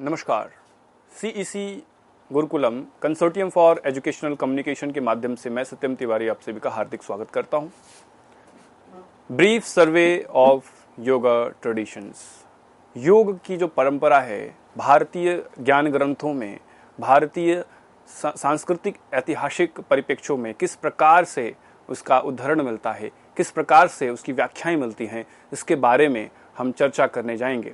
नमस्कार। CEC Gurukulam consortium for educational communication के माध्यम से मैं सत्यम तिवारी आप सभी का हार्दिक स्वागत करता हूं। Brief survey of yoga traditions. योग की जो परंपरा है भारतीय ज्ञान ग्रंथों में, भारतीय सांस्कृतिक ऐतिहासिक परिप्रेक्ष्यों में किस प्रकार से उसका उदाहरण मिलता है, किस प्रकार से उसकी व्याख्याएं मिलती हैं, इसके बारे में हम चर्चा करने जाएंगे।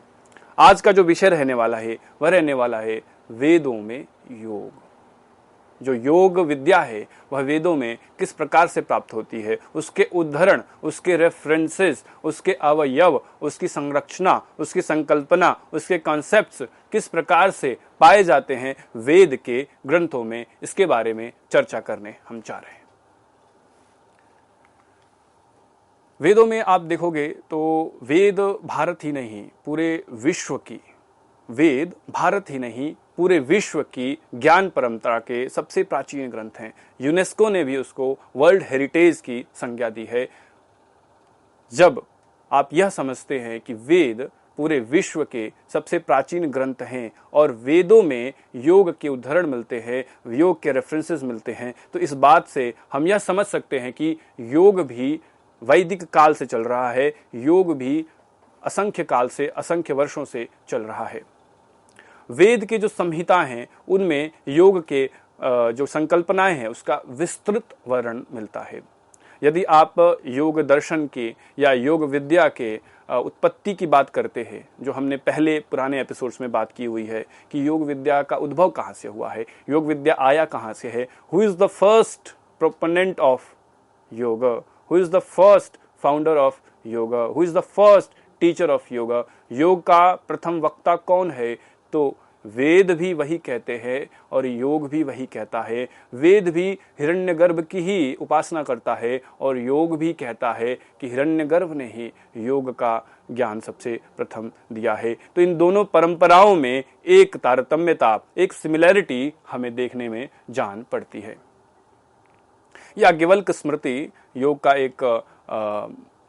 आज का जो विषय रहने वाला है वह रहने वाला है वेदों में योग। जो योग विद्या है वह वेदों में किस प्रकार से प्राप्त होती है, उसके उदाहरण, उसके रेफरेंसेस, उसके अवयव, उसकी संरचना, उसकी संकल्पना, उसके कॉन्सेप्ट्स किस प्रकार से पाए जाते हैं वेद के ग्रंथों में, इसके बारे में चर्चा करने हम चाह रहे हैं। वेदों में आप देखोगे तो वेद भारत ही नहीं पूरे विश्व की, वेद भारत ही नहीं पूरे विश्व की ज्ञान परंपरा के सबसे प्राचीन ग्रंथ हैं। यूनेस्को ने भी उसको वर्ल्ड हेरिटेज की संज्ञा दी है। जब आप यह समझते हैं कि वेद पूरे विश्व के सबसे प्राचीन ग्रंथ हैं और वेदों में योग के उदाहरण मिलते हैं, योग के रेफरेंसेस मिलते हैं, तो इस बात से हम यह समझ सकते हैं कि योग भी वैदिक काल से चल रहा है, योग भी असंख्य काल से, असंख्य वर्षों से चल रहा है। वेद के जो संहिता हैं उनमें योग के जो संकल्पनाएं हैं उसका विस्तृत वर्णन मिलता है। यदि आप योग दर्शन के या योग विद्या के उत्पत्ति की बात करते हैं, जो हमने पहले पुराने एपिसोड्स में बात की हुई है कि योग विद्या का उद्भव कहाँ से हुआ है, योग विद्या आया कहाँ से है, who is the first proponent of yoga, who is the first founder of yoga, who is the first teacher of yoga, योग का प्रथम वक्ता कौन है, तो वेद भी वही कहते हैं और योग भी वही कहता है। वेद भी हिरण्यगर्भ की ही उपासना करता है और योग भी कहता है कि हिरण्यगर्भ ने ही योग का ज्ञान सबसे प्रथम दिया है। तो इन दोनों परंपराओं में एक तारतम्यता, एक सिमिलैरिटी हमें देखने में जान पड़ती है। याज्ञवल्क्य स्मृति योग का एक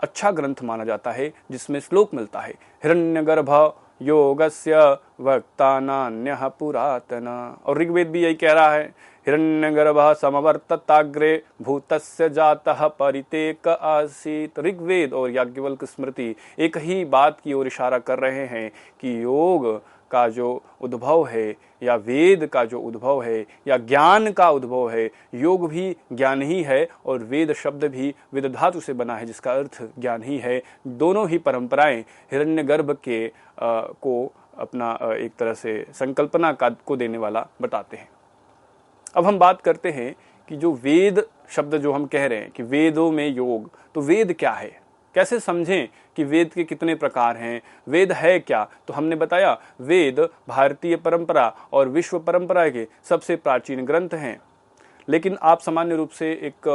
अच्छा ग्रंथ माना जाता है जिसमें श्लोक मिलता है, हिरण्यगर्भ योगस्य वक्ता नान्यः पुरातन। और ऋग्वेद भी यही कह रहा है, हिरण्यगर्भः समवर्तताग्रे भूतस्य जातः परितेक आसीत्। ऋग्वेद और याज्ञवल्क्य स्मृति एक ही बात की ओर इशारा कर रहे हैं कि योग का जो उद्भव है या वेद का जो उद्भव है या ज्ञान का उद्भव है, योग भी ज्ञान ही है और वेद शब्द भी वेद धातु से बना है जिसका अर्थ ज्ञान ही है। दोनों ही परंपराएं हिरण्यगर्भ के को अपना एक तरह से संकल्पना को देने वाला बताते हैं। अब हम बात करते हैं कि जो वेद शब्द जो हम कह रहे हैं कि वेदों में योग, तो वेद क्या है, कैसे समझें कि वेद के कितने प्रकार हैं, वेद है क्या। तो हमने बताया वेद भारतीय परंपरा और विश्व परंपरा के सबसे प्राचीन ग्रंथ हैं। लेकिन आप सामान्य रूप से एक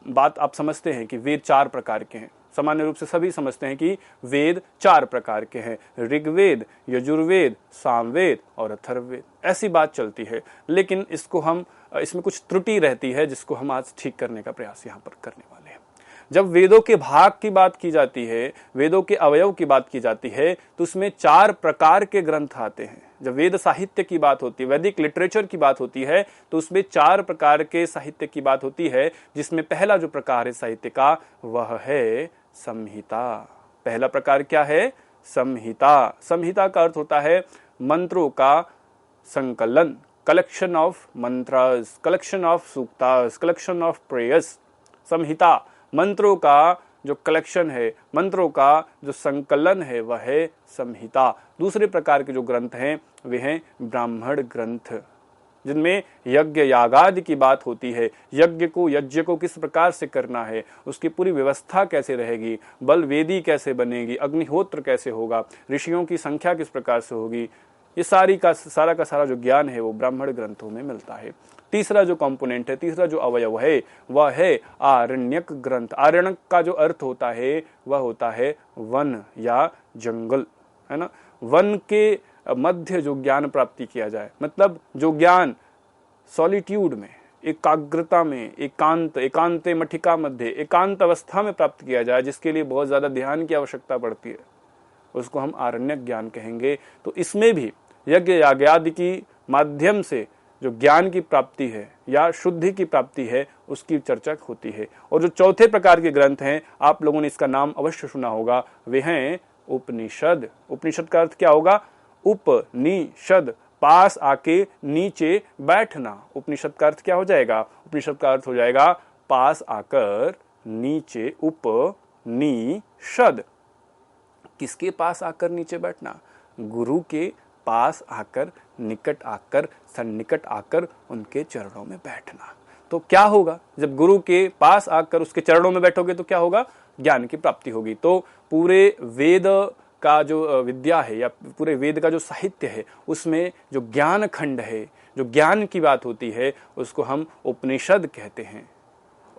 बात आप समझते हैं कि वेद 4 प्रकार के हैं। सामान्य रूप से सभी समझते हैं कि वेद 4 प्रकार के हैं, ऋग्वेद, यजुर्वेद, सामवेद और अथर्ववेद, ऐसी बात चलती है। लेकिन इसमें कुछ त्रुटि रहती है जिसको हम आज ठीक करने का प्रयास यहाँ पर करने वाले हैं। जब वेदों के भाग की बात की जाती है, वेदों के अवयव की बात की जाती है, तो उसमें 4 प्रकार के ग्रंथ आते हैं। जब वेद साहित्य की बात होती है, वैदिक लिटरेचर की बात होती है, तो उसमें 4 प्रकार के साहित्य की बात होती है, जिसमें पहला जो प्रकार है साहित्य का वह है संहिता। पहला प्रकार क्या है? संहिता। संहिता का अर्थ होता है मंत्रों का संकलन, collection of mantras, collection of suktas, collection of prayers. संहिता मंत्रों का जो कलेक्शन है, मंत्रों का जो संकलन है वह है संहिता। दूसरे प्रकार के जो ग्रंथ हैं वे हैं ब्राह्मण ग्रंथ, जिनमें यज्ञ यागादि की बात होती है। यज्ञ को किस प्रकार से करना है, उसकी पूरी व्यवस्था कैसे रहेगी, बल वेदी कैसे बनेगी, अग्निहोत्र कैसे होगा, ऋषियों की संख्या किस प्रकार से होगी, ये सारा का सारा जो ज्ञान है वो ब्राह्मण ग्रंथों में मिलता है। तीसरा जो कंपोनेंट है, तीसरा जो अवयव है वह है आरण्यक ग्रंथ। आरण्यक का जो अर्थ होता है वह होता है वन या जंगल, है ना। वन के मध्य जो ज्ञान प्राप्ति किया जाए, मतलब जो ज्ञान सॉलिट्यूड में, एकाग्रता में, एकांते मठिका मध्य, एकांत अवस्था में प्राप्त किया जाए, जिसके लिए बहुत ज्यादा ध्यान की आवश्यकता पड़ती है, उसको हम आरण्यक ज्ञान कहेंगे। तो इसमें भी यज्ञ यागादि की माध्यम से जो ज्ञान की प्राप्ति है या शुद्धि की प्राप्ति है उसकी चर्चा होती है। और जो चौथे प्रकार के ग्रंथ हैं, आप लोगों ने इसका नाम अवश्य सुना होगा, वे हैं उपनिषद। उपनिषद का अर्थ क्या होगा? उपनिषद, पास आके नीचे बैठना। उपनिषद का अर्थ क्या हो जाएगा? उपनिषद का अर्थ हो जाएगा पास आकर नीचे। उपनिषद, किसके पास आकर नीचे बैठना? गुरु के पास आकर, निकट आकर, सन्निकट आकर उनके चरणों में बैठना। तो क्या होगा? जब गुरु के पास आकर उसके चरणों में बैठोगे तो क्या होगा? ज्ञान की प्राप्ति होगी। तो पूरे वेद का जो विद्या है या पूरे वेद का जो साहित्य है उसमें जो ज्ञान खंड है, जो ज्ञान की बात होती है, उसको हम उपनिषद कहते हैं।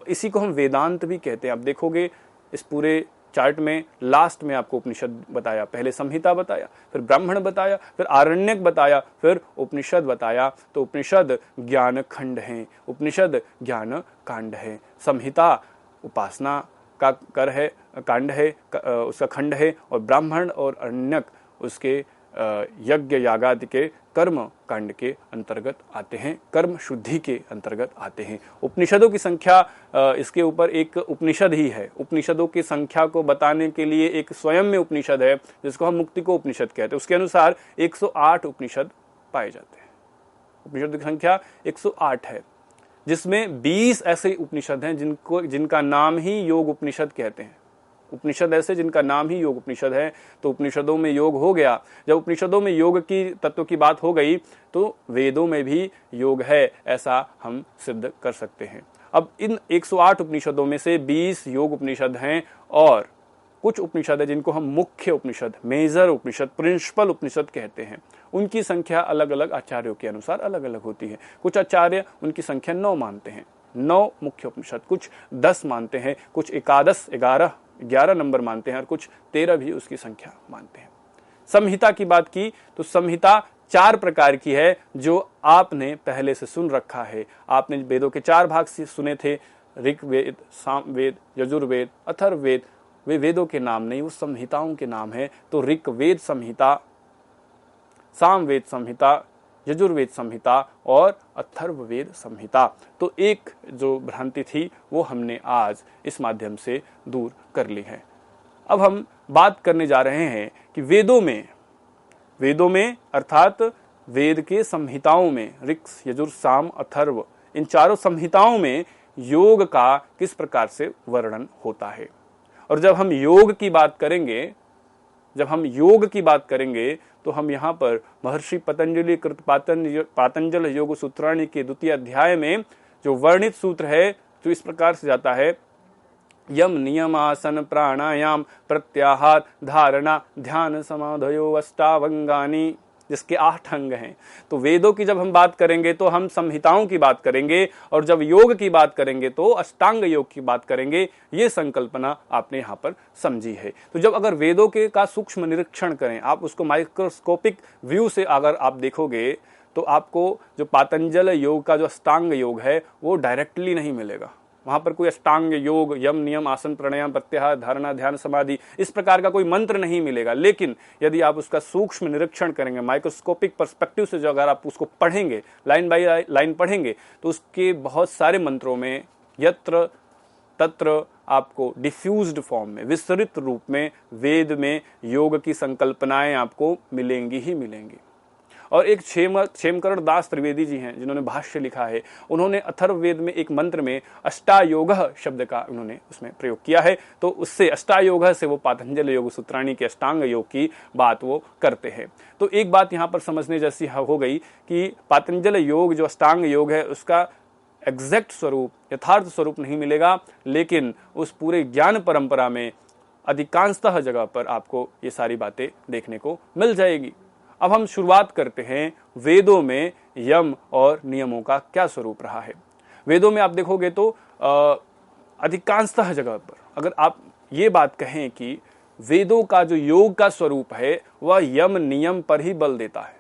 इसी को हम वेदांत भी कहते हैं। आप देखोगे इस पूरे चार्ट में लास्ट में आपको उपनिषद बताया, पहले संहिता बताया, फिर ब्राह्मण बताया, फिर आरण्यक बताया, फिर उपनिषद बताया। तो उपनिषद ज्ञान खंड है, उपनिषद ज्ञान कांड है। संहिता उपासना का कर है, कांड है, उसका खंड है, और ब्राह्मण और आरण्यक उसके यज्ञ यागादि के कर्म कांड के अंतर्गत आते हैं, कर्म शुद्धि के अंतर्गत आते हैं। उपनिषदों की संख्या, इसके ऊपर एक उपनिषद ही है। उपनिषदों की संख्या को बताने के लिए एक स्वयं में उपनिषद है जिसको हम मुक्ति को उपनिषद कहते हैं। उसके अनुसार 108 उपनिषद पाए जाते हैं। उपनिषद की संख्या 108 है, जिसमें 20 ऐसे उपनिषद हैं जिनका नाम ही योग उपनिषद कहते हैं। उपनिषद ऐसे जिनका नाम ही योग उपनिषद है। तो उपनिषदों में योग हो गया। जब उपनिषदों में योग की तत्व की बात हो गई तो वेदों में भी योग है, ऐसा हम सिद्ध कर सकते हैं। अब इन 108 उपनिषदों में से 20 योग उपनिषद हैं और कुछ उपनिषद है जिनको हम मुख्य उपनिषद, मेजर उपनिषद, प्रिंसिपल उपनिषद कहते हैं। उनकी संख्या अलग अलग आचार्यों के अनुसार अलग अलग होती है। कुछ आचार्य उनकी संख्या 9 मानते हैं, 9 मुख्य उपनिषद, कुछ 10 मानते हैं, कुछ 11 नंबर मानते हैं और कुछ 13 भी उसकी संख्या मानते हैं। संहिता की बात की तो संहिता 4 प्रकार की है जो आपने पहले से सुन रखा है। आपने वेदों के 4 भाग से सुने थे, ऋग्वेद, सामवेद, यजुर्वेद, अथर्ववेद। वे वेदों के नाम नहीं, वो संहिताओं के नाम है। तो ऋग्वेद संहिता, सामवेद संहिता, यजुर्वेद संहिता और अथर्ववेद संहिता। तो एक जो भ्रांति थी वो हमने आज इस माध्यम से दूर कर ली है। अब हम बात करने जा रहे हैं कि वेदों में अर्थात वेद के संहिताओं में, ऋग, यजुर, साम, अथर्व, इन चारों संहिताओं में योग का किस प्रकार से वर्णन होता है। और जब हम योग की बात करेंगे तो हम यहाँ पर महर्षि पतंजलि कृत पातंजल योग सूत्राणि के 2 अध्याय में जो वर्णित सूत्र है जो इस प्रकार से जाता है, यम नियम आसन प्राणायाम प्रत्याहार धारणा ध्यान समाधयो अष्टावंगानी, जिसके 8 अंग हैं। तो वेदों की जब हम बात करेंगे तो हम संहिताओं की बात करेंगे, और जब योग की बात करेंगे तो अष्टांग योग की बात करेंगे। ये संकल्पना आपने यहाँ पर समझी है। तो जब अगर वेदों के का सूक्ष्म निरीक्षण करें, आप उसको माइक्रोस्कोपिक व्यू से अगर आप देखोगे तो आपको जो पातंजल योग का जो अष्टांग योग है वो डायरेक्टली नहीं मिलेगा। वहां पर कोई अष्टांग योग, यम नियम आसन प्राणायाम प्रत्याहार धारणा ध्यान समाधि इस प्रकार का कोई मंत्र नहीं मिलेगा। लेकिन यदि आप उसका सूक्ष्म निरीक्षण करेंगे, माइक्रोस्कोपिक पर्सपेक्टिव से जो अगर आप उसको पढ़ेंगे, लाइन बाय लाइन पढ़ेंगे, तो उसके बहुत सारे मंत्रों में यत्र तत्र आपको डिफ्यूज्ड फॉर्म में, विस्तृत रूप में वेद में योग की संकल्पनाएं आपको मिलेंगी ही मिलेंगी। और एक क्षेमकरण दास त्रिवेदी जी हैं जिन्होंने भाष्य लिखा है, उन्होंने अथर्ववेद में एक मंत्र में अष्टायोगः शब्द का उन्होंने उसमें प्रयोग किया है। तो उससे अष्टायोगः से वो पातंजल योग सूत्राणि के अष्टांग योग की बात वो करते हैं। तो एक बात यहाँ पर समझने जैसी हो गई कि पातंजल योग जो अष्टांग योग है उसका एग्जैक्ट स्वरूप, यथार्थ स्वरूप नहीं मिलेगा, लेकिन उस पूरे ज्ञान परंपरा में अधिकांशतः जगह पर आपको ये सारी बातें देखने को मिल जाएगी। अब हम शुरुआत करते हैं वेदों में यम और नियमों का क्या स्वरूप रहा है। वेदों में आप देखोगे तो अधिकांशतः जगह पर अगर आप ये बात कहें कि वेदों का जो योग का स्वरूप है वह यम नियम पर ही बल देता है,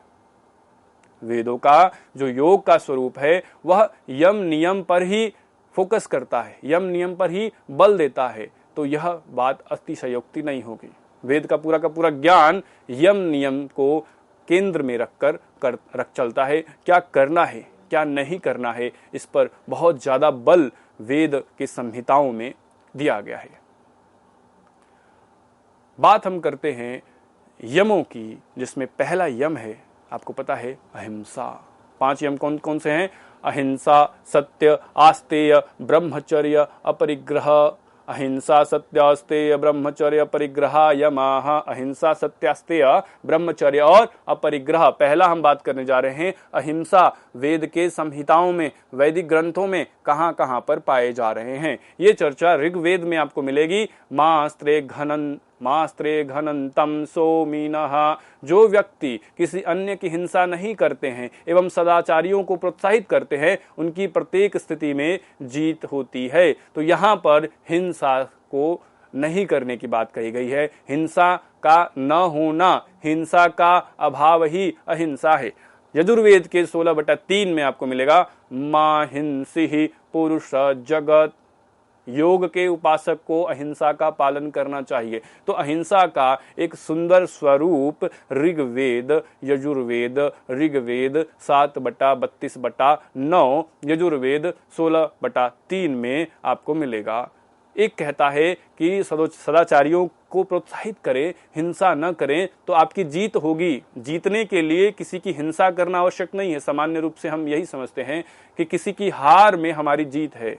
वेदों का जो योग का स्वरूप है वह यम नियम पर ही फोकस करता है, यम नियम पर ही बल देता है, तो यह बात अतिशयोक्ति नहीं होगी। वेद का पूरा ज्ञान यम नियम को केंद्र में रख चलता है। क्या करना है, क्या नहीं करना है, इस पर बहुत ज्यादा बल वेद की संहिताओं में दिया गया है। बात हम करते हैं यमों की, जिसमें पहला यम है, आपको पता है, अहिंसा। 5 यम कौन कौन से हैं? अहिंसा, सत्य, आस्तेय, ब्रह्मचर्य, अपरिग्रह। अहिंसा, सत्य, आस्तेय, ब्रह्मचर्य, अपरिग्रह यमाः। अहिंसा, सत्य, आस्तेय, ब्रह्मचर्य और अपरिग्रह। पहला हम बात करने जा रहे हैं अहिंसा। वेद के संहिताओं में, वैदिक ग्रंथों में कहां कहां पर पाए जा रहे हैं, ये चर्चा ऋग्वेद में आपको मिलेगी। मास्त्रे घनंतम सोमीनः। जो व्यक्ति किसी अन्य की हिंसा नहीं करते हैं एवं सदाचारियों को प्रोत्साहित करते हैं, उनकी प्रत्येक स्थिति में जीत होती है। तो यहाँ पर हिंसा को नहीं करने की बात कही गई है। हिंसा का न होना, हिंसा का अभाव ही अहिंसा है। यजुर्वेद के 16/3 में आपको मिलेगा, मा हिंसी पुरुष जगत। योग के उपासक को अहिंसा का पालन करना चाहिए। तो अहिंसा का एक सुंदर स्वरूप ऋग्वेद, यजुर्वेद, ऋग्वेद 7/32/9, यजुर्वेद 16/3 में आपको मिलेगा। एक कहता है कि सदाचारियों को प्रोत्साहित करें, हिंसा न करें तो आपकी जीत होगी। जीतने के लिए किसी की हिंसा करना आवश्यक नहीं है। सामान्य रूप से हम यही समझते हैं कि किसी की हार में हमारी जीत है।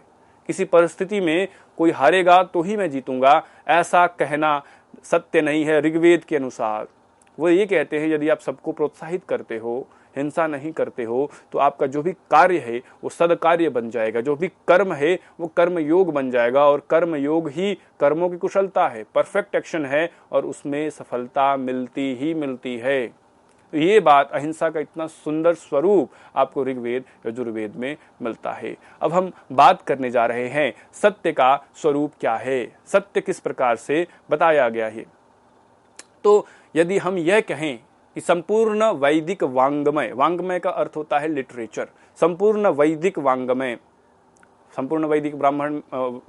किसी परिस्थिति में कोई हारेगा तो ही मैं जीतूंगा, ऐसा कहना सत्य नहीं है। ऋग्वेद के अनुसार वो ये कहते हैं, यदि आप सबको प्रोत्साहित करते हो, हिंसा नहीं करते हो, तो आपका जो भी कार्य है वो सदकार्य बन जाएगा। जो भी कर्म है वो कर्म योग बन जाएगा, और कर्म योग ही कर्मों की कुशलता है, परफेक्ट एक्शन है, और उसमें सफलता मिलती ही मिलती है। तो ये बात, अहिंसा का इतना सुंदर स्वरूप आपको ऋग्वेद, यजुर्वेद में मिलता है। अब हम बात करने जा रहे हैं सत्य का स्वरूप क्या है, सत्य किस प्रकार से बताया गया है। तो यदि हम यह कहें कि संपूर्ण वैदिक वांग्मय, वांग्मय का अर्थ होता है लिटरेचर, संपूर्ण वैदिक वांग्मय, संपूर्ण वैदिक ब्राह्मण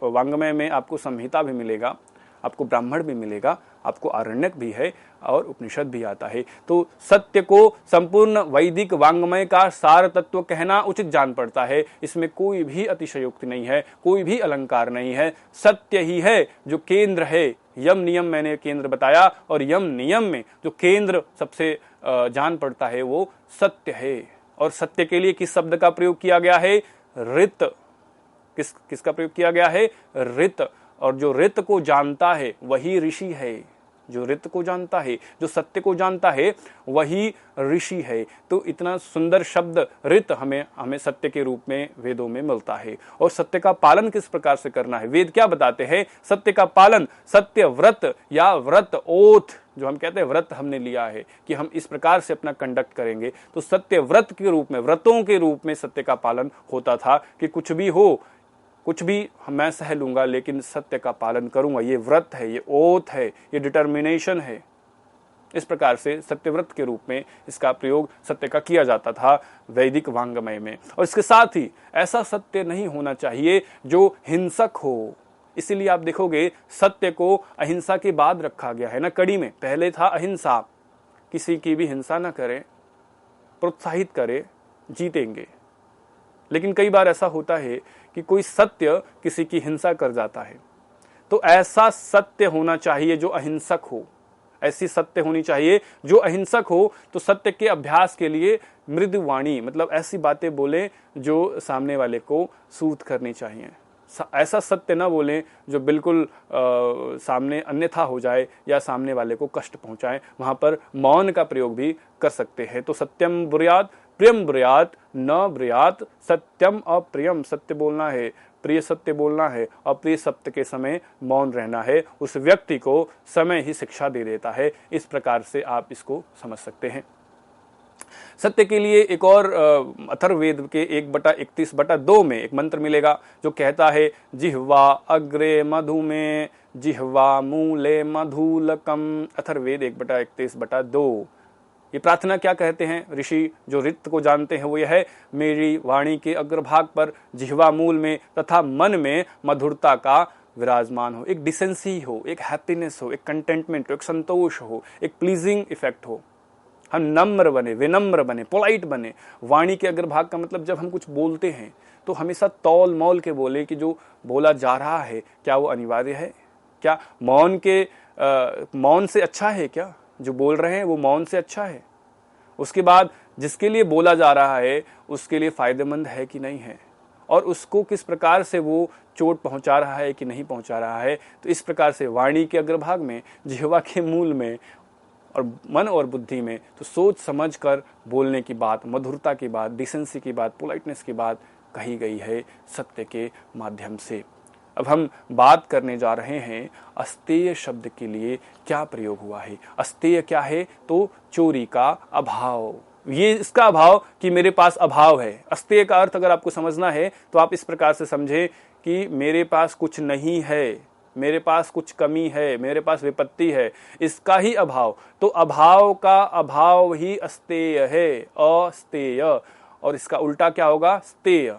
वांग्मय में आपको संहिता भी मिलेगा, आपको ब्राह्मण भी मिलेगा, आपको आरण्यक भी है और उपनिषद भी आता है। तो सत्य को संपूर्ण वैदिक वांग्मय का सार तत्व कहना उचित जान पड़ता है। इसमें कोई भी अतिशयोक्ति नहीं है, कोई भी अलंकार नहीं है। सत्य ही है जो केंद्र है। यम नियम मैंने केंद्र बताया, और यम नियम में जो केंद्र सबसे जान पड़ता है वो सत्य है। और सत्य के लिए किस शब्द का प्रयोग किया गया है? ऋत। किसका प्रयोग किया गया है? ऋत। और जो ऋत को जानता है वही ऋषि है। जो ऋत को जानता है, जो सत्य को जानता है, वही ऋषि है। तो इतना सुंदर शब्द ऋत हमें सत्य के रूप में वेदों में मिलता है। और सत्य का पालन किस प्रकार से करना है, वेद क्या बताते हैं? सत्य का पालन, सत्य व्रत या व्रत ओथ, जो हम कहते हैं व्रत हमने लिया है कि हम इस प्रकार से अपना कंडक्ट करेंगे, तो सत्य व्रत के रूप में, व्रतों के रूप में सत्य का पालन होता था कि कुछ भी हो, कुछ भी मैं सह लूंगा लेकिन सत्य का पालन करूंगा। ये व्रत है, ये ओथ है, ये डिटर्मिनेशन है। इस प्रकार से सत्यव्रत के रूप में इसका प्रयोग सत्य का किया जाता था वैदिक वांग्मय में। और इसके साथ ही ऐसा सत्य नहीं होना चाहिए जो हिंसक हो। इसीलिए आप देखोगे सत्य को अहिंसा के बाद रखा गया है ना कड़ी में। पहले था अहिंसा, किसी की भी हिंसा न करें, प्रोत्साहित करें, जीतेंगे। लेकिन कई बार ऐसा होता है कि कोई सत्य किसी की हिंसा कर जाता है, तो ऐसा सत्य होना चाहिए जो अहिंसक हो। ऐसी सत्य होनी चाहिए जो अहिंसक हो। तो सत्य के अभ्यास के लिए मृदुवाणी, मतलब ऐसी बातें बोले जो सामने वाले को सूत करनी चाहिए। ऐसा सत्य ना बोलें जो बिल्कुल सामने अन्यथा हो जाए या सामने वाले को कष्ट पहुंचाए। वहां पर मौन का प्रयोग भी कर सकते हैं। तो सत्यम ब्रूयात प्रियम ब्रूयात न ब्रूयात। सत्यम अप्रियम, सत्य बोलना है, प्रिय सत्य बोलना है, अप्रिय सत्य के समय मौन रहना है। उस व्यक्ति को समय ही शिक्षा दे देता है। इस प्रकार से आप इसको समझ सकते हैं। सत्य के लिए एक और अथर्ववेद के 1/31/2 में एक मंत्र मिलेगा जो कहता है, जिह्वा अग्रे मधु में जिह्वा मूले मधुलकम। अथर्ववेद 1/31/2। ये प्रार्थना क्या कहते हैं ऋषि जो ऋत को जानते हैं? वो यह है, मेरी वाणी के अग्रभाग पर जिह्वा मूल में तथा मन में मधुरता का विराजमान हो, एक डिसेंसी हो, एक हैप्पीनेस हो, एक कंटेंटमेंट हो, एक संतोष हो, एक प्लीजिंग इफेक्ट हो। हम नम्र बने, विनम्र बने, पोलाइट बने। वाणी के अग्रभाग का मतलब जब हम कुछ बोलते हैं तो हमेशा तौल मोल के बोले कि जो बोला जा रहा है क्या वो अनिवार्य है, क्या मौन से अच्छा है, क्या जो बोल रहे हैं वो मौन से अच्छा है। उसके बाद जिसके लिए बोला जा रहा है उसके लिए फायदेमंद है कि नहीं है, और उसको किस प्रकार से वो चोट पहुंचा रहा है कि नहीं पहुंचा रहा है। तो इस प्रकार से वाणी के अग्रभाग में, जिह्वा के मूल में और मन और बुद्धि में तो सोच समझ कर बोलने की बात, मधुरता की बात, डिसेंसी की बात, पोलाइटनेस की बात कही गई है सत्य के माध्यम से। अब हम बात करने जा रहे हैं अस्तेय शब्द के लिए क्या प्रयोग हुआ है। अस्तेय क्या है? तो चोरी का अभाव। ये इसका अभाव कि मेरे पास अभाव है। अस्तेय का अर्थ अगर आपको समझना है तो आप इस प्रकार से समझें कि मेरे पास कुछ नहीं है, मेरे पास कुछ कमी है, मेरे पास विपत्ति है, इसका ही अभाव। तो अभाव का अभाव ही अस्तेय है, अस्तेय। और इसका उल्टा क्या होगा? स्तेय।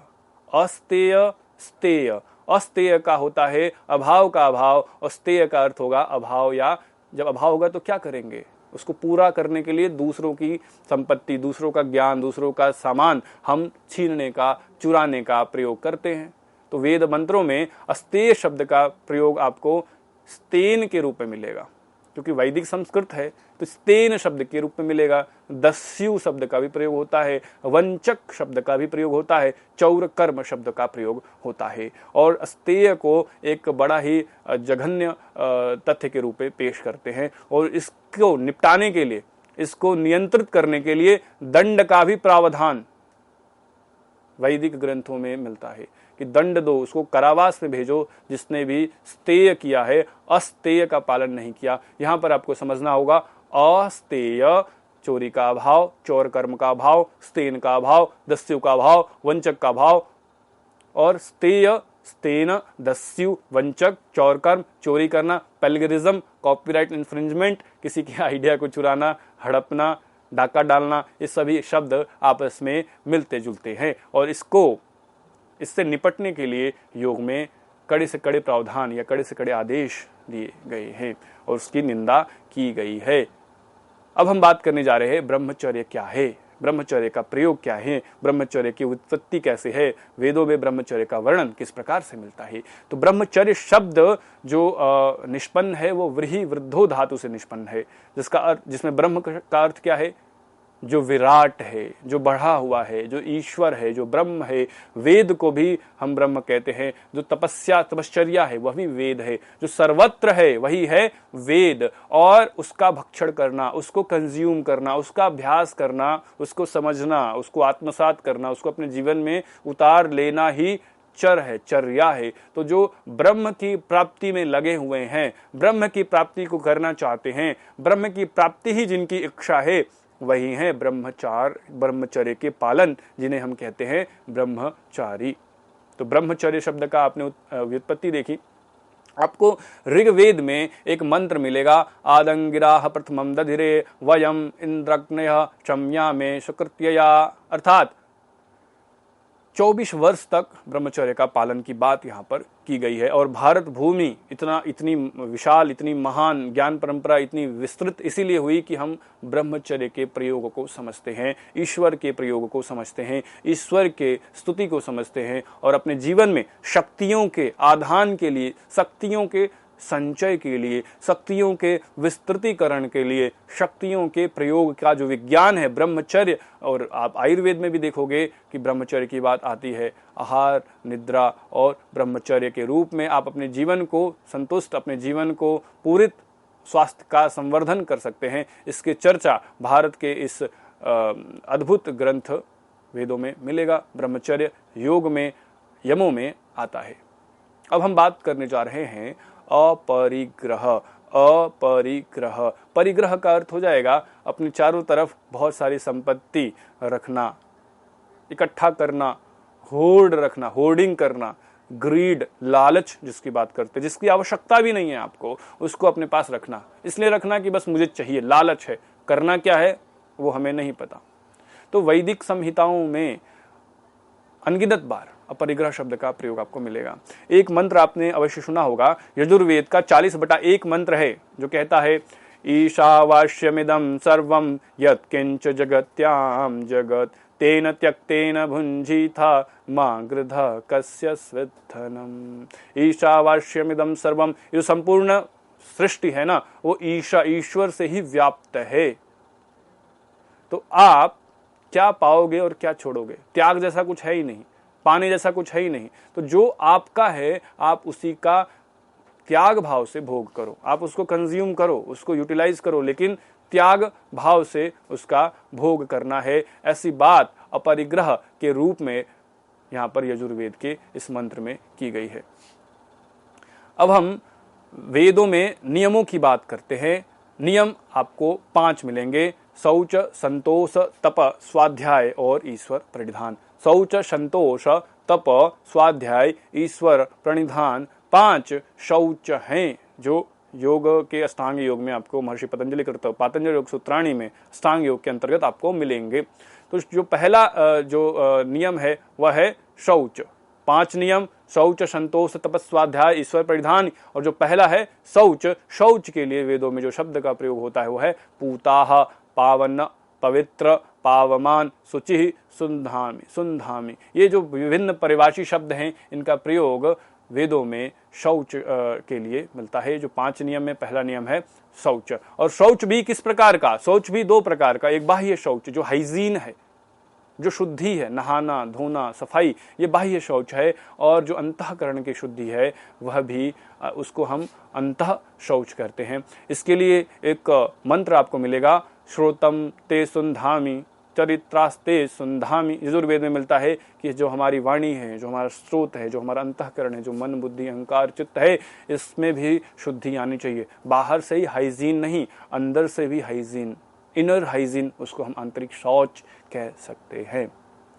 अस्तेय, स्तेय। अस्तेय का होता है अभाव का अभाव, और स्तेय का अर्थ होगा अभाव। या जब अभाव होगा तो क्या करेंगे? उसको पूरा करने के लिए दूसरों की संपत्ति, दूसरों का ज्ञान, दूसरों का सामान हम छीनने का, चुराने का प्रयोग करते हैं। तो वेद मंत्रों में अस्तेय शब्द का प्रयोग आपको स्तेन के रूप में मिलेगा, क्योंकि वैदिक संस्कृत है तो स्तेन शब्द के रूप में मिलेगा। दस्यु शब्द का भी प्रयोग होता है, वंचक शब्द का भी प्रयोग होता है, चौर कर्म शब्द का प्रयोग होता है। और अस्तेय को एक बड़ा ही जघन्य तथ्य के रूप में पेश करते हैं, और इसको निपटाने के लिए, इसको नियंत्रित करने के लिए दंड का भी प्रावधान वैदिक ग्रंथों में मिलता है कि दंड दो, उसको कारावास में भेजो जिसने भी स्तेय किया है, अस्तेय का पालन नहीं किया। यहां पर आपको समझना होगा अस्तेय चोरी का अभाव, चौर कर्म का अभाव, स्तेन का अभाव, दस्यु का अभाव, वंचक का अभाव। और स्तेय, स्तेन, दस्यु, वंचक, चौर कर्म, चोरी करना, प्लेगरिज्म, कॉपीराइट इन्फ्रिंजमेंट, किसी की आइडिया को चुराना, हड़पना, डाका डालना, ये सभी शब्द आपस में मिलते जुलते हैं। और इससे निपटने के लिए योग में कड़े से कड़े प्रावधान या कड़े से कड़े आदेश दिए गए हैं और उसकी निंदा की गई है। अब हम बात करने जा रहे हैं ब्रह्मचर्य क्या है, ब्रह्मचर्य का प्रयोग क्या है, ब्रह्मचर्य की उत्पत्ति कैसे है, वेदों में ब्रह्मचर्य का वर्णन किस प्रकार से मिलता है। तो ब्रह्मचर्य शब्द जो निष्पन्न है वो व्रीहि वृद्धो धातु से निष्पन्न है, जिसमें ब्रह्म का अर्थ क्या है? जो विराट है, जो बढ़ा हुआ है, जो ईश्वर है, जो ब्रह्म है। वेद को भी हम ब्रह्म कहते हैं। जो तपश्चर्या है वही वेद है, जो सर्वत्र है वही है वेद। और उसका भक्षण करना, उसको कंज्यूम करना, उसका अभ्यास करना, उसको समझना, उसको आत्मसात करना, उसको अपने जीवन में उतार लेना ही चर है, चर्या है। तो जो ब्रह्म की प्राप्ति में लगे हुए हैं, ब्रह्म की प्राप्ति को करना चाहते हैं, ब्रह्म की प्राप्ति ही जिनकी इच्छा है, वही है ब्रह्मचर्य के पालन, जिन्हें हम कहते हैं ब्रह्मचारी। तो ब्रह्मचर्य शब्द का आपने व्युत्पत्ति देखी। आपको ऋग्वेद में एक मंत्र मिलेगा, आदंगिराह प्रथमम दधिरे वयम इंद्रग्नयः क्षम्यामे सुकृत्यया। अर्थात 24 वर्ष तक ब्रह्मचर्य का पालन की बात यहाँ पर की गई है। और भारत भूमि इतनी विशाल, इतनी महान, ज्ञान परंपरा इतनी विस्तृत इसीलिए हुई कि हम ब्रह्मचर्य के प्रयोग को समझते हैं, ईश्वर के प्रयोग को समझते हैं, ईश्वर के स्तुति को समझते हैं, और अपने जीवन में शक्तियों के आधान के लिए, शक्तियों के संचय के लिए, शक्तियों के विस्तृतीकरण के लिए, शक्तियों के प्रयोग का जो विज्ञान है ब्रह्मचर्य। और आप आयुर्वेद में भी देखोगे कि ब्रह्मचर्य की बात आती है। आहार, निद्रा और ब्रह्मचर्य के रूप में आप अपने जीवन को संतुष्ट, अपने जीवन को पूरित स्वास्थ्य का संवर्धन कर सकते हैं। इसके चर्चा भारत के इस अद्भुत ग्रंथ वेदों में मिलेगा। ब्रह्मचर्य योग में, यमों में आता है। अब हम बात करने जा रहे हैं अपरिग्रह। अपरिग्रह, परिग्रह का अर्थ हो जाएगा अपने चारों तरफ बहुत सारी संपत्ति रखना, इकट्ठा करना, होर्ड रखना, होर्डिंग करना, ग्रीड, लालच जिसकी बात करते, जिसकी आवश्यकता भी नहीं है आपको, उसको अपने पास रखना। इसलिए रखना कि बस मुझे चाहिए, लालच है। करना क्या है वो हमें नहीं पता। तो वैदिक संहिताओं में अनगिनत बार अपरिग्रह शब्द का प्रयोग आपको मिलेगा। एक मंत्र आपने अवश्य सुना होगा, यजुर्वेद का 40/1 मंत्र है जो कहता है, ईशावास्यमिदं सर्वं यत्किंच जगत्यां जगत् तेन त्यक्तेन भुञ्जीथा मा गृधः कस्य स्विद्धनम्। ईशावास्यमिदं सर्वम, ये संपूर्ण सृष्टि है ना, वो ईश्वर से ही व्याप्त है। तो आप क्या पाओगे और क्या छोड़ोगे? त्याग जैसा कुछ है ही नहीं, पाने जैसा कुछ है ही नहीं। तो जो आपका है आप उसी का त्याग भाव से भोग करो, आप उसको कंज्यूम करो, उसको यूटिलाइज करो, लेकिन त्याग भाव से उसका भोग करना है। ऐसी बात अपरिग्रह के रूप में यहां पर यजुर्वेद के इस मंत्र में की गई है। अब हम वेदों में नियमों की बात करते हैं। नियम आपको 5 मिलेंगे: शौच, संतोष, तप, स्वाध्याय और ईश्वर प्रणिधान। शौच, संतोष, तप, स्वाध्याय, ईश्वर प्रणिधान 5 शौच हैं जो योग के अष्टांग योग में आपको महर्षि पतंजलि कृत पातंजलि योग सूत्राणी में अष्टांग योग के अंतर्गत आपको मिलेंगे। तो जो पहला जो नियम है वह है शौच। 5 नियम: शौच, संतोष, तप, स्वाध्याय, ईश्वर परिधान। और जो पहला है शौच, शौच के लिए वेदों में जो शब्द का प्रयोग होता है वह है पूताः, पावन, पवित्र, पावमान, शुचि, सुंधामि, सुंधामि। ये जो विभिन्न परिभाषी शब्द हैं इनका प्रयोग वेदों में शौच के लिए मिलता है। जो 5 नियम में पहला नियम है शौच। और शौच भी किस प्रकार का? शौच भी 2 प्रकार का। एक बाह्य शौच जो हाइजीन है, जो शुद्धि है, नहाना धोना सफाई, ये बाह्य शौच है। और जो अंतःकरण की शुद्धि है वह भी उसको हम अंतः शौच करते हैं। इसके लिए एक मंत्र आपको मिलेगा: श्रोतम ते सुंधामि, चरित्रास्ते सुंधामि। यजुर्वेद में मिलता है कि जो हमारी वाणी है, जो हमारा स्रोत है, जो हमारा अंतःकरण है, जो मन बुद्धि अहंकार चित्त है, इसमें भी शुद्धि आनी चाहिए। बाहर से ही हाइजीन नहीं, अंदर से भी हाइजीन, इनर हाइजीन, उसको हम आंतरिक शौच कह सकते हैं।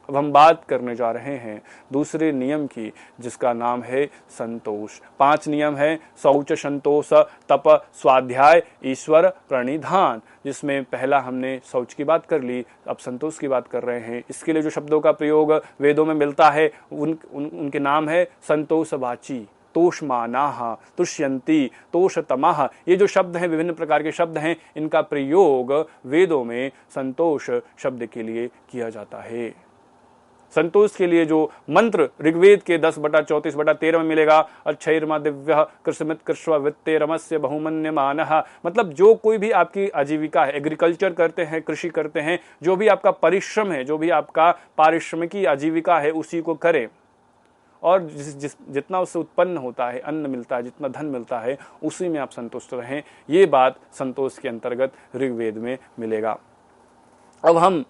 अब हम बात करने जा रहे हैं दूसरे नियम की, जिसका नाम है संतोष। 5 नियम है: शौच, संतोष, तप, स्वाध्याय, ईश्वर प्रणिधान। जिसमें पहला हमने शौच की बात कर ली, अब संतोष की बात कर रहे हैं। इसके लिए जो शब्दों का प्रयोग वेदों में मिलता है उनके नाम है संतोषवाची, तोषमानाः, तुष्यन्ति, तोषतमाः। ये जो शब्द हैं, विभिन्न प्रकार के शब्द हैं, इनका प्रयोग वेदों में संतोष शब्द के लिए किया जाता है। संतोष के लिए जो मंत्र ऋग्वेद के 10/34/13 में मिलेगा: अच्छैर्मा दिव्यः कृष्णमित कृष्व वित्ते रमस्य बहुमन्यमानः। मतलब जो कोई भी आपकी आजीविका है, एग्रीकल्चर करते हैं, कृषि करते हैं, जो भी आपका परिश्रम है, जो भी आपका पारिश्रमिकी आजीविका है, उसी को करें। और जितना उससे उत्पन्न होता है, अन्न मिलता है, जितना धन मिलता है, उसी में आप संतुष्ट रहें। ये बात संतोष के अंतर्गत ऋग्वेद में मिलेगा। अब हम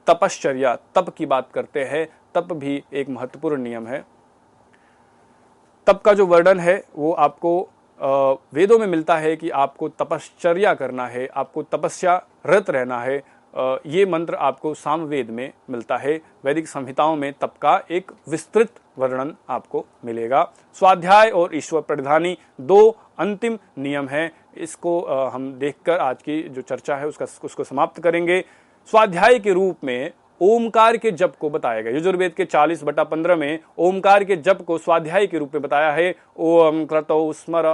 तपश्चर्या, तप की बात करते हैं। तप भी एक महत्वपूर्ण नियम है। तप का जो वर्णन है वो आपको वेदों में मिलता है कि आपको तपश्चर्या करना है, आपको तपस्या रत रहना है। ये मंत्र आपको सामवेद में मिलता है। वैदिक संहिताओं में तप का एक विस्तृत वर्णन आपको मिलेगा। स्वाध्याय और ईश्वर प्रणिधानी 2 अंतिम नियम है। इसको हम देखकर आज की जो चर्चा है उसको समाप्त करेंगे। स्वाध्याय के रूप में ओमकार के जप को बताया गया। यजुर्वेद के 40/15 में ओमकार के जप को स्वाध्याय के रूप में बताया है। ओम क्रतौ स्मर।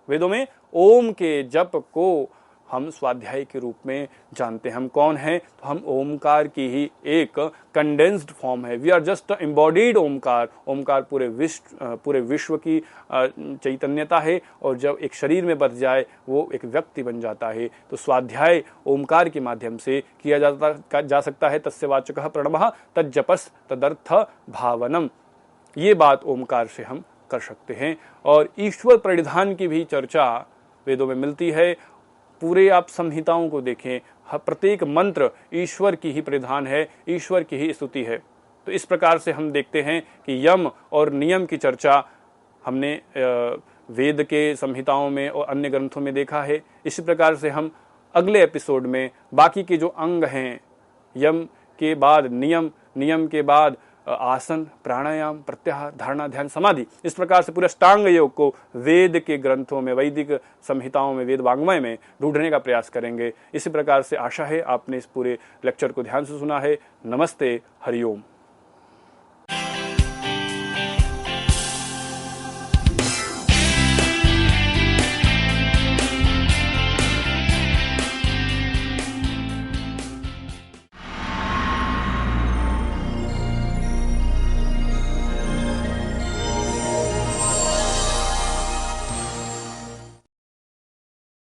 वेदों में ओम के जप को हम स्वाध्याय के रूप में जानते हैं। हम कौन हैं? तो हम ओमकार की ही एक कंडेंस्ड फॉर्म है। We are just embodied Omkar. Omkar पूरे विश्व की चैतन्यता है, और जब एक शरीर में बस जाए वो एक व्यक्ति बन जाता है। तो स्वाध्याय ओमकार के माध्यम से किया जा सकता है। तस्य वाचकः प्रणवः तज्जपस् तदर्थ भावनम। ये बात ओमकार से हम कर सकते हैं। और ईश्वर प्रणिधान की भी चर्चा वेदों में मिलती है। पूरे आप संहिताओं को देखें, प्रत्येक मंत्र ईश्वर की ही परिधान है, ईश्वर की ही स्तुति है। तो इस प्रकार से हम देखते हैं कि यम और नियम की चर्चा हमने वेद के संहिताओं में और अन्य ग्रंथों में देखा है। इसी प्रकार से हम अगले एपिसोड में बाकी के जो अंग हैं, यम के बाद नियम, नियम के बाद आसन, प्राणायाम, प्रत्याहार, धारणा, ध्यान, समाधि, इस प्रकार से पूरे अष्टांग योग को वेद के ग्रंथों में, वैदिक संहिताओं में, वेद वाङ्मय में ढूंढने का प्रयास करेंगे। इसी प्रकार से आशा है आपने इस पूरे लेक्चर को ध्यान से सुना है। नमस्ते, हरिओम।